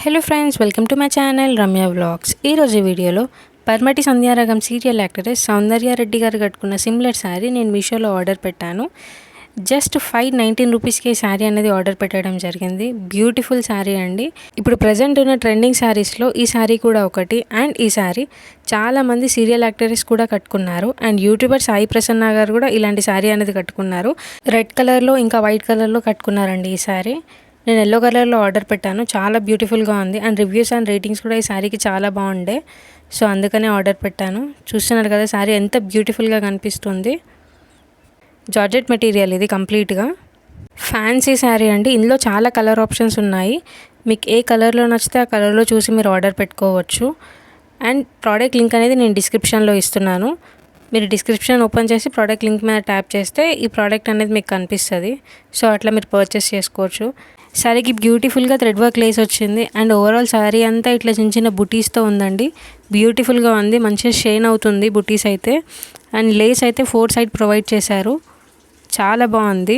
Hello friends, welcome to my channel Ramya vlogs. ఈరోజు వీడియోలో పర్మటి Sandhyaragam serial యాక్టరెస్ సౌందర్య రెడ్డి గారు కట్టుకున్న సిమిలర్ శారీ నేను మీషోలో ఆర్డర్ పెట్టాను. జస్ట్ 519 రూపీస్కి ఈ శారీ అనేది ఆర్డర్ పెట్టడం జరిగింది. బ్యూటిఫుల్ శారీ అండి. ఇప్పుడు ప్రజెంట్ ఉన్న ట్రెండింగ్ శారీస్లో ఈ శారీ కూడా ఒకటి. అండ్ ఈ శారీ చాలామంది సీరియల్ యాక్టరెస్ కూడా కట్టుకున్నారు. అండ్ యూట్యూబర్ సాయి ప్రసన్న గారు కూడా ఇలాంటి శారీ అనేది కట్టుకున్నారు. రెడ్ కలర్లో ఇంకా వైట్ కలర్లో కట్టుకున్నారండి ఈ శారీ. నేను ఎల్లో కలర్లో ఆర్డర్ పెట్టాను. చాలా బ్యూటిఫుల్గా ఉంది. అండ్ రివ్యూస్ అండ్ రేటింగ్స్ కూడా ఈ శారీకి చాలా బాగుండే. సో అందుకనే ఆర్డర్ పెట్టాను. చూస్తున్నారు కదా శారీ ఎంత బ్యూటిఫుల్గా కనిపిస్తుంది. జార్జెట్ మెటీరియల్ ఇది కంప్లీట్గా. ఫ్యాన్సీ శారీ అండి. ఇందులో చాలా కలర్ ఆప్షన్స్ ఉన్నాయి. మీకు ఏ కలర్లో నచ్చితే ఆ కలర్లో చూసి మీరు ఆర్డర్ పెట్టుకోవచ్చు. అండ్ ప్రోడక్ట్ లింక్ అనేది నేను డిస్క్రిప్షన్లో ఇస్తున్నాను. మీరు డిస్క్రిప్షన్ ఓపెన్ చేసి ప్రోడక్ట్ లింక్ మీద ట్యాప్ చేస్తే ఈ ప్రోడక్ట్ అనేది మీకు కనిపిస్తుంది. సో అట్లా మీరు పర్చేస్ చేసుకోవచ్చు. శారీకి బ్యూటిఫుల్గా థ్రెడ్ వర్క్ లేస్ వచ్చింది. అండ్ ఓవరాల్ శారీ అంతా ఇట్లా చిన్న చిన్న బుటీస్తో ఉందండి. బ్యూటిఫుల్గా ఉంది. మంచిగా షైన్ అవుతుంది బుటీస్ అయితే. అండ్ లేస్ అయితే 4 సైడ్ ప్రొవైడ్ చేశారు. చాలా బాగుంది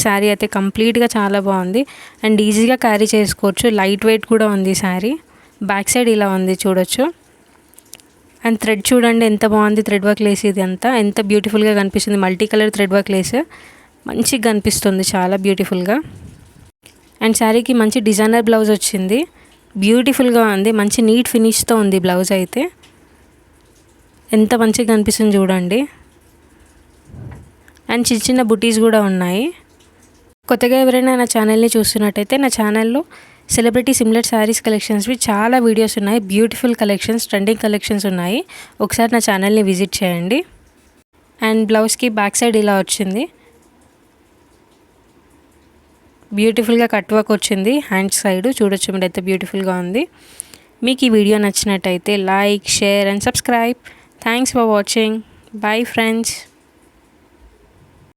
శారీ అయితే. కంప్లీట్గా చాలా బాగుంది. అండ్ ఈజీగా క్యారీ చేసుకోవచ్చు. లైట్ వెయిట్ కూడా ఉంది శారీ. బ్యాక్ సైడ్ ఇలా ఉంది చూడొచ్చు. అండ్ థ్రెడ్ చూడండి ఎంత బాగుంది. థ్రెడ్ వర్క్ లేస్ ఇది అంతా ఎంత బ్యూటిఫుల్గా కనిపిస్తుంది. Multi colour thread work lace మంచిగా కనిపిస్తుంది. చాలా బ్యూటిఫుల్గా. అండ్ శారీకి మంచి డిజైనర్ బ్లౌజ్ వచ్చింది. బ్యూటిఫుల్గా ఉంది. మంచి నీట్ ఫినిష్తో ఉంది బ్లౌజ్ అయితే. ఎంత మంచిగా కనిపిస్తుంది చూడండి. అండ్ చిన్న చిన్న బుటీస్ కూడా ఉన్నాయి. కొత్తగా ఎవరైనా నా ఛానల్ని చూస్తున్నట్టయితే నా ఛానల్లో సెలబ్రిటీ సిమిలర్ శారీస్ కలెక్షన్స్వి చాలా వీడియోస్ ఉన్నాయి. బ్యూటిఫుల్ కలెక్షన్స్, ట్రెండింగ్ కలెక్షన్స్ ఉన్నాయి. ఒకసారి నా ఛానల్ని విజిట్ చేయండి. అండ్ బ్లౌజ్కి బ్యాక్ సైడ్ ఇలా వచ్చింది. బ్యూటిఫుల్గా కట్ వర్క్ వచ్చింది. హ్యాండ్ సైడ్ చూడొచ్చు మీరు ఎంత బ్యూటిఫుల్గా ఉంది. మీకు ఈ వీడియో నచ్చినట్టయితే like, share and subscribe. Thanks for watching. Bye friends.